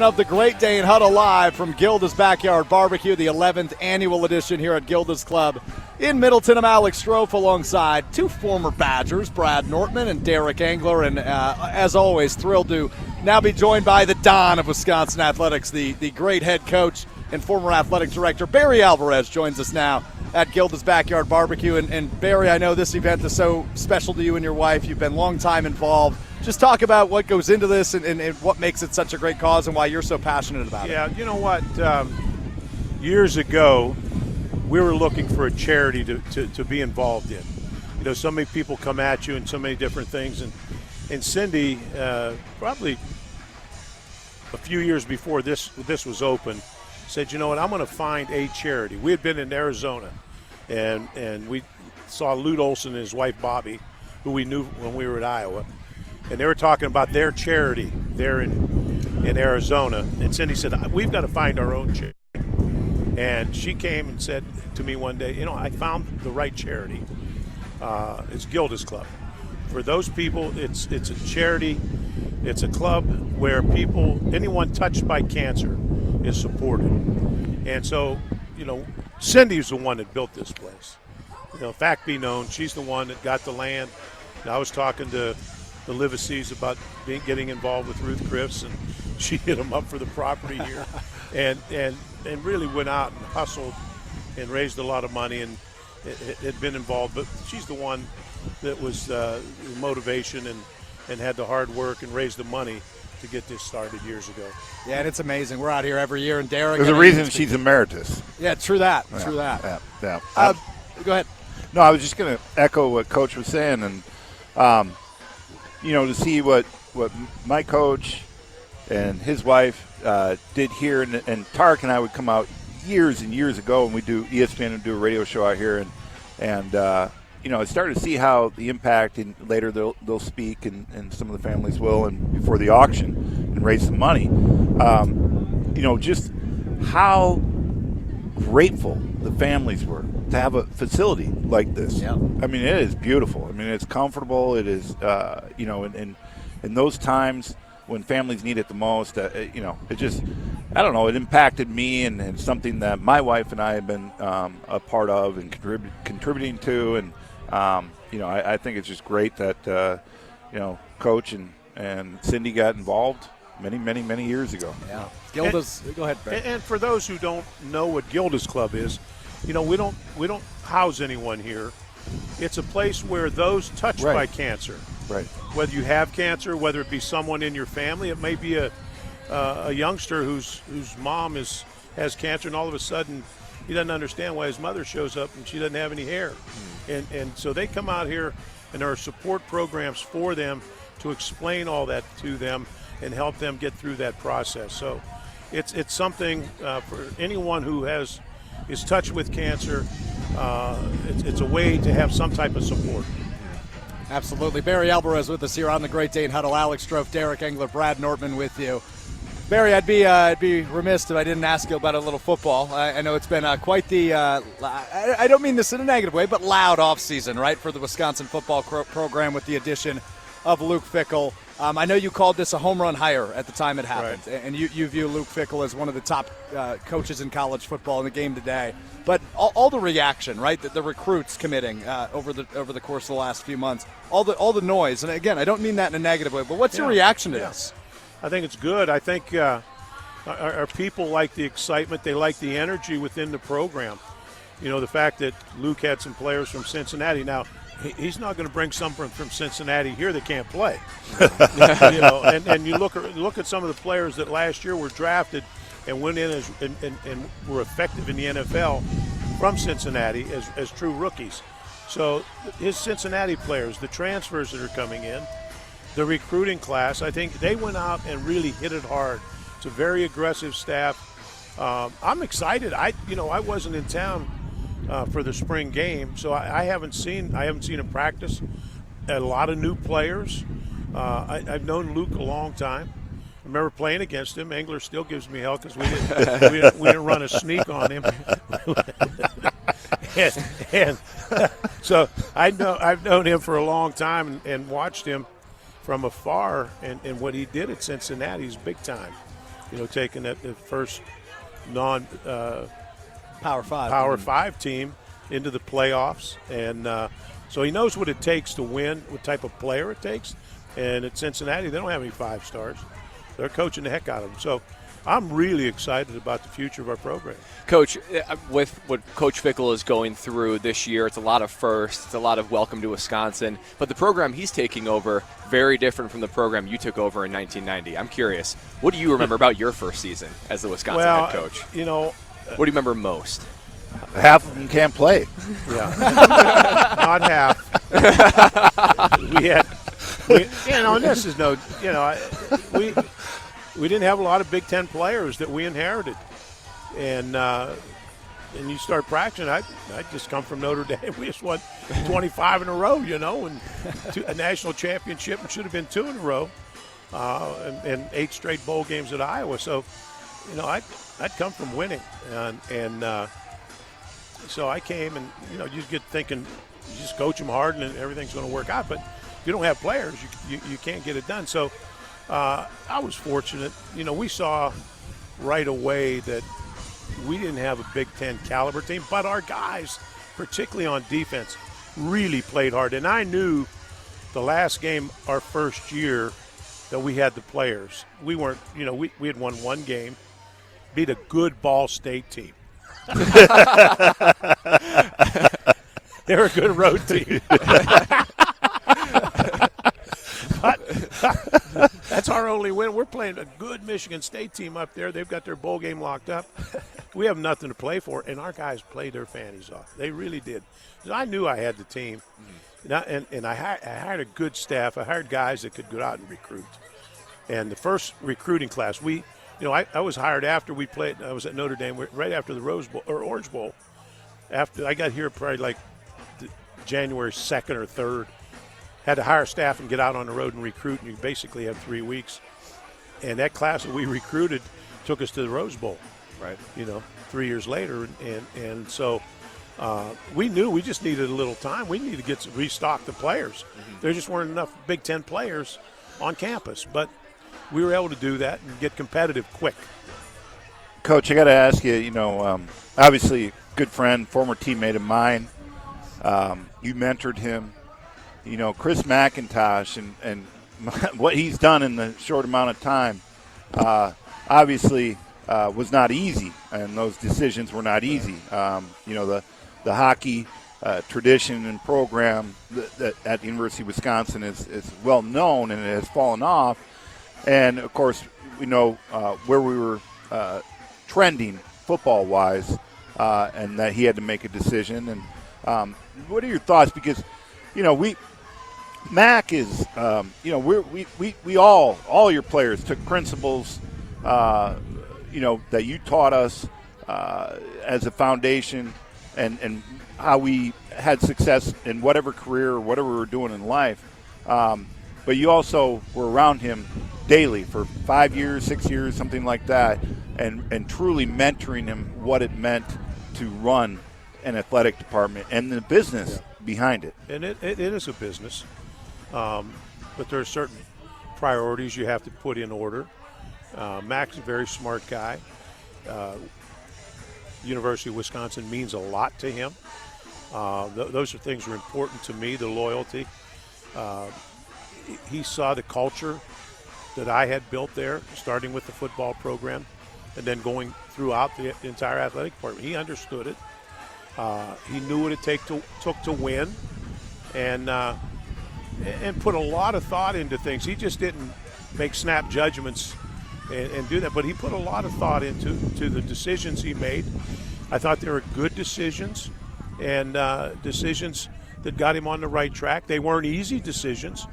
Of the Great Dane Huddle live from Gilda's Backyard Barbecue, the 11th annual edition here at Gilda's Club in Middleton. I'm Alex Strofe alongside two former Badgers, Brad Nortman and Derek Engler, and as always, thrilled to now be joined by the Don of Wisconsin Athletics, the great head coach and former athletic director, Barry Alvarez, joins us now at Gilda's Backyard Barbecue. And Barry, I know this event is so special to you and your wife. You've been a long time involved. Just talk about what goes into this and what makes it such a great cause and why you're so passionate about it. Yeah, you know what? Years ago, we were looking for a charity to be involved in. You know, so many people come at you and so many different things. And Cindy, probably a few years before this was open, said, you know what, I'm going to find a charity. We had been in Arizona, and we saw Lute Olson and his wife Bobby, who we knew when we were at Iowa. And they were talking about their charity there in Arizona. And Cindy said, we've got to find our own charity. And she came and said to me one day, you know, I found the right charity. It's Gilda's Club. For those people, it's a charity. It's a club where anyone touched by cancer is supported. And so, you know, Cindy's the one that built this place. You know, fact be known, she's the one that got the land. And I was talking to the Livacies about getting involved with Ruth Crifts, and she hit them up for the property here, and really went out and hustled and raised a lot of money and had been involved. But she's the one that was the motivation and had the hard work and raised the money to get this started years ago. Yeah, and it's amazing. We're out here every year, and Derek. There's a reason she's emeritus. Yeah, true that. Yeah, true that. Yeah. Go ahead. No, I was just going to echo what Coach was saying, and you know, to see what my coach and his wife did here, and Tark and I would come out years and years ago, and we do ESPN and do a radio show out here, and you know, I started to see how the impact, and later they'll speak, and some of the families will, and before the auction, and raise some money. You know, just how grateful the families were to have a facility like this. Yeah. I mean, it is beautiful. I mean, it's comfortable. It is, you know, in those times when families need it the most, you know, it just, I don't know, it impacted me and something that my wife and I have been a part of and contributing to. And, you know, I think it's just great that, you know, Coach and Cindy got involved many years ago. Yeah. Gilda's, go ahead, Barry. And for those who don't know what Gilda's Club is, you know, we don't house anyone here. It's a place where those touched by cancer, right, whether you have cancer, whether it be someone in your family, it may be a youngster whose mom has cancer, and all of a sudden he doesn't understand why his mother shows up and she doesn't have any hair. And so they come out here, and there are support programs for them to explain all that to them and help them get through that process. So it's something for anyone who is touched with cancer. It's a way to have some type of support. Absolutely. Barry Alvarez with us here on the Great Dane Huddle. Alex Strofe, Derek Engler, Brad Nortman with you. Barry, I'd be remiss if I didn't ask you about a little football. I know it's been quite the I don't mean this in a negative way, but loud offseason, right, for the Wisconsin football program with the addition of Luke Fickell. I know you called this a home run hire at the time it happened, right, and you view Luke Fickell as one of the top coaches in college football in the game today. But all the reaction, right, the recruits committing over the course of the last few months, all the noise, and again, I don't mean that in a negative way, but what's your reaction to this? I think it's good. I think our people like the excitement, they like the energy within the program. You know, the fact that Luke had some players from Cincinnati. Now, he's not going to bring someone from Cincinnati here that can't play. You know, and you look at some of the players that last year were drafted and went in and were effective in the NFL from Cincinnati as true rookies. So his Cincinnati players, the transfers that are coming in, the recruiting class, I think they went out and really hit it hard. It's a very aggressive staff. I'm excited. I wasn't in town for the spring game, so I haven't seen him practice. A lot of new players. I've known Luke a long time. I remember playing against him. Engler still gives me hell because we didn't run a sneak on him. and so I've known him for a long time and watched him from afar, and what he did at Cincinnati is big time. taking the first non Power 5. Power 5 team into the playoffs. And so he knows what it takes to win, what type of player it takes. And at Cincinnati, they don't have any 5 stars. They're coaching the heck out of them. So I'm really excited about the future of our program. Coach, with what Coach Fickle is going through this year, it's a lot of firsts, it's a lot of welcome to Wisconsin, but the program he's taking over, very different from the program you took over in 1990. I'm curious, what do you remember about your first season as the Wisconsin head coach? What do you remember most? Half of them can't play. Yeah. Not half. This is no, we didn't have a lot of Big Ten players that we inherited. And you start practicing. I just come from Notre Dame. We just won 25 in a row, and a national championship, and should have been 2 in a row, and 8 straight bowl games at Iowa. So, I'd come from winning, and so I came, and you get thinking, you just coach them hard, and everything's going to work out. But if you don't have players, you can't get it done. So I was fortunate. We saw right away that we didn't have a Big Ten caliber team, but our guys, particularly on defense, really played hard. And I knew the last game, our first year, that we had the players. We weren't, we had won 1 game, beat a good Ball State team. They're a good road team. But that's our only win. We're playing a good Michigan State team up there. They've got their bowl game locked up. We have nothing to play for, and our guys played their fannies off. They really did. I knew I had the team, and I hired a good staff. I hired guys that could go out and recruit. And the first recruiting class, I was hired after we played. I was at Notre Dame right after the Rose Bowl or Orange Bowl. After I got here, probably like January 2nd or 3rd. Had to hire staff and get out on the road and recruit, and you basically have 3 weeks. And that class that we recruited took us to the Rose Bowl, right? 3 years later. And so we knew we just needed a little time. We needed to restock the players. Mm-hmm. There just weren't enough Big Ten players on campus. But we were able to do that and get competitive quick. Coach, I got to ask you, obviously good friend, former teammate of mine. You mentored him. Chris McIntosh and what he's done in the short amount of time obviously was not easy, and those decisions were not easy. The hockey tradition and program that at the University of Wisconsin is well known, and it has fallen off. And, of course, we know where we were trending football-wise, and that he had to make a decision. And what are your thoughts? Because, Mac is, we all your players took principles, that you taught us as a foundation, and how we had success in whatever career or whatever we were doing in life. But you also were around him daily for 5 years, 6 years, something like that, and truly mentoring him what it meant to run an athletic department and the business behind it. And it is a business, but there are certain priorities you have to put in order. Mac's a very smart guy. University of Wisconsin means a lot to him. Those are things that are important to me, the loyalty. He saw the culture that I had built there, starting with the football program and then going throughout the entire athletic department. He understood it. He knew what it took to win, and put a lot of thought into things. He just didn't make snap judgments and do that, but he put a lot of thought into the decisions he made. I thought they were good decisions, and decisions that got him on the right track. They weren't easy decisions,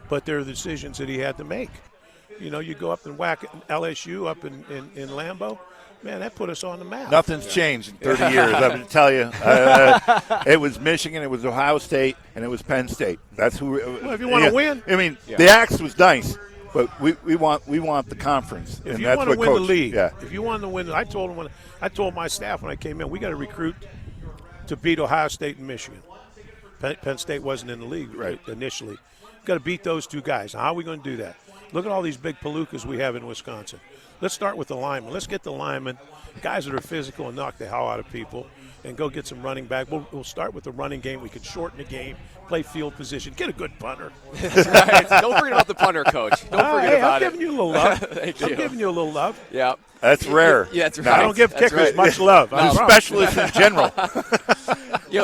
but they're the decisions that he had to make. You go up and whack LSU up in Lambeau. Man, that put us on the map. Nothing's changed in 30 years, I'm going to tell you. It was Michigan, it was Ohio State, and it was Penn State. That's who. Well, if you want to win. I mean, the axe was nice, but we want the conference. If and you that's want to what win Coach, the league, yeah. If you want to win, I told my staff when I came in, we got to recruit to beat Ohio State and Michigan. Penn State wasn't in the league initially. Got to beat those two guys. Now, how are we going to do that? Look at all these big palookas we have in Wisconsin. Let's start with the linemen. Let's get the linemen, guys that are physical and knock the hell out of people, and go get some running back. We'll start with the running game. We could shorten the game, play field position, get a good punter. That's right. Don't forget about the punter, Coach. Don't forget about I'm giving you a little love. Thank I'm you. giving you a little love. Yeah. That's rare. Yeah, that's No, right. I don't give That's kickers right. much love. I'm specialists in general.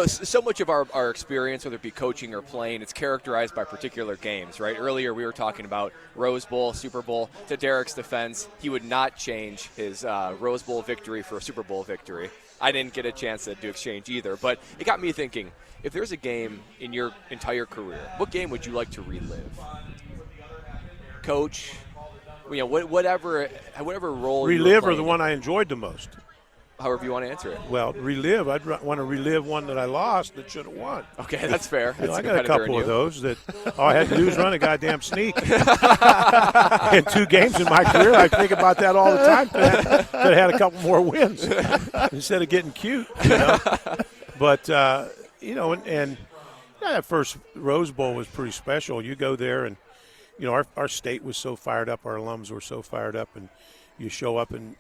So much of our experience, whether it be coaching or playing, it's characterized by particular games, right? Earlier we were talking about Rose Bowl, Super Bowl. To Derek's defense, he would not change his Rose Bowl victory for a Super Bowl victory. I didn't get a chance to exchange either, but it got me thinking, if there's a game in your entire career, what game would you like to relive? Coach, whatever role you were Relive or playing, the one I enjoyed the most? however you want to answer it. Well, relive. I'd want to relive one that I lost that should have won. Okay, that's fair. You know, That's I a got a competitor couple in of you. those that all I had to do was run a goddamn sneak. In 2 games in my career, I think about that all the time. That I had a couple more wins instead of getting cute. But and that first Rose Bowl was pretty special. You go there, and our state was so fired up. Our alums were so fired up, and you show up in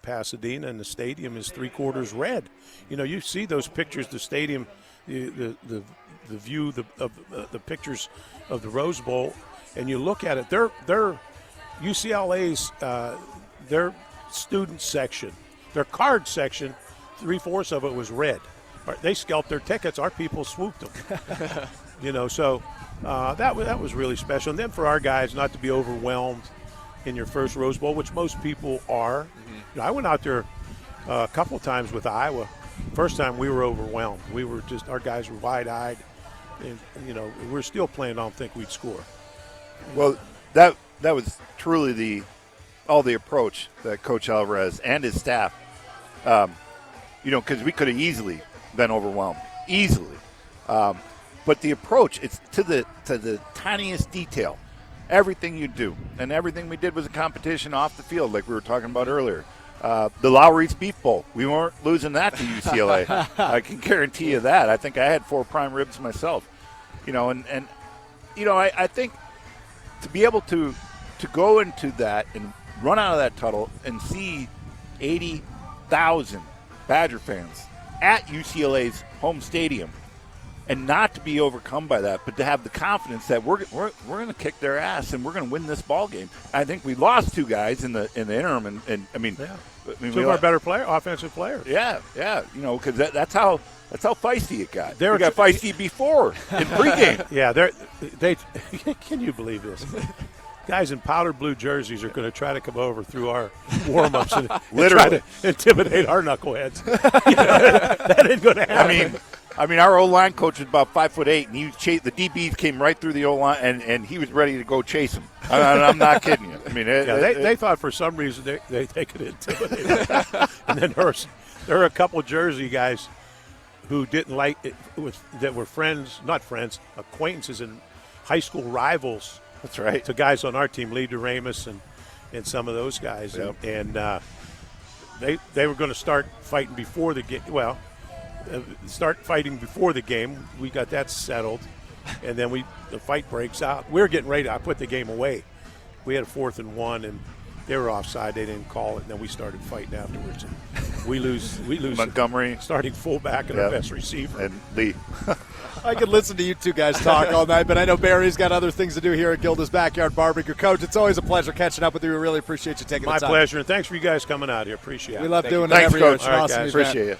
Pasadena, and the stadium is 3/4 red. You see those pictures, the stadium, the view of the pictures of the Rose Bowl, and you look at it. They're UCLA's their student section, their card section, 3/4 of it was red. They scalped their tickets. Our people swooped them. So that was really special. And then for our guys not to be overwhelmed in your first Rose Bowl, which most people are. Mm-hmm. I went out there a couple of times with Iowa. First time we were overwhelmed. We were our guys were wide-eyed, and we're still playing. I don't think we'd score. Well, that was truly all the approach that Coach Alvarez and his staff. Because we could have easily been overwhelmed, but the approach, it's to the tiniest detail. Everything you do, and everything we did was a competition off the field, like we were talking about earlier. The Lowry's Beef Bowl, we weren't losing that to UCLA. I can guarantee you that. I think I had 4 prime ribs myself. I think to be able to go into that and run out of that tunnel and see 80,000 Badger fans at UCLA's home stadium, and not to be overcome by that, but to have the confidence that we're going to kick their ass and we're going to win this ball game. I think we lost 2 guys in the interim, and I mean, 2 of our better offensive players. Yeah, because that's how feisty it got. They got feisty before in pregame. Yeah, they can you believe this? Guys in powder blue jerseys are going to try to come over through our warm-ups and try to intimidate our knuckleheads. That ain't going to happen. I mean, our O-line coach was about 5'8", and the DBs came right through the O-line, and he was ready to go chase him. I'm not kidding you. I mean, they thought for some reason they could intimidate him. And then there are a couple of Jersey guys who didn't like it, that were acquaintances and high school rivals. That's right. To guys on our team, Lee DeRamus and some of those guys. Yep. And they were going to start fighting before the game. Well, start fighting before the game. We got that settled. And then the fight breaks out. We were getting ready. I put the game away. We had a 4th and 1, and they were offside. They didn't call it. And then we started fighting afterwards. And we lose Montgomery, starting fullback and our best receiver. And Lee. I could listen to you 2 guys talk all night, but I know Barry's got other things to do here at Gilda's Backyard Barbecue. Coach, it's always a pleasure catching up with you. We really appreciate you taking the time. My pleasure, and thanks for you guys coming out here. Appreciate it. We love doing it Thanks, every year. Coach. It's an All right, awesome guys. event. Appreciate it.